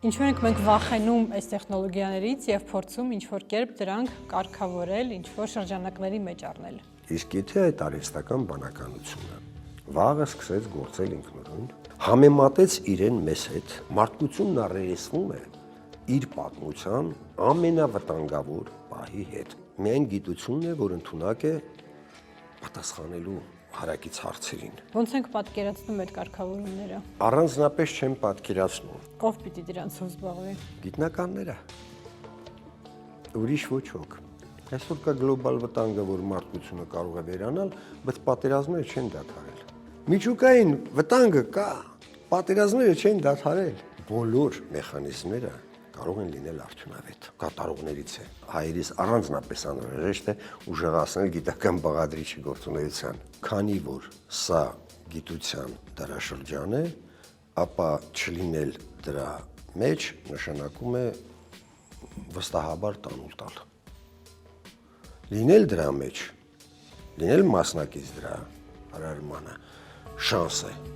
Ինչու ենք մենք վախենում այս տեխնոլոգիաներից եւ փորձում ինչ-որ կերպ դրանք կարգավորել, ինչ-որ շրջանակների մեջ առնել։ Իսկ եթե այդ արհեստական բանականությունը վաղը սկսեց գործել ինքնուրույն, համեմատեց իրեն մեզ հետ, մարդկությունն առերեսվում է իր պատմության ամենավտանգավոր պահի հետ։ Միայն գիտությունն է, որ ընդունակ է պատասխանելու հարակից հարցերին։ Ոնց ենք պատկերացնում այդ կարգավորումները։ Առանձնապես չեմ պատկերացնում։ Ով պիտի դրանցով զբաղվի։ Գիտնականները։ Ուրիշ ոչ ոք։ Այսօր կա գլոբալ վտանգը, որ մարդկությունը կարող է վերանալ, բայց պատերազմները չեն դադարել։ Միջուկային վտանգը կա, պատերազմները չեն դադարել։ Բոլոր մեխանիզմները կարող են լինել արդյունավետ։ Կատարողներից է։ Հայերիս առանձնապես անհրաժեշտ է ուժեղացնել գիտական բաղադրիչի գործունեության։ Քանի որ սա գիտության դարաշրջան է, ապա չլինել դրա մեջ նշանակում է վստահաբար տանուլ տալ։ Լինել դրա մեջ, լինել մասնակից դրա արարմանը շանս է։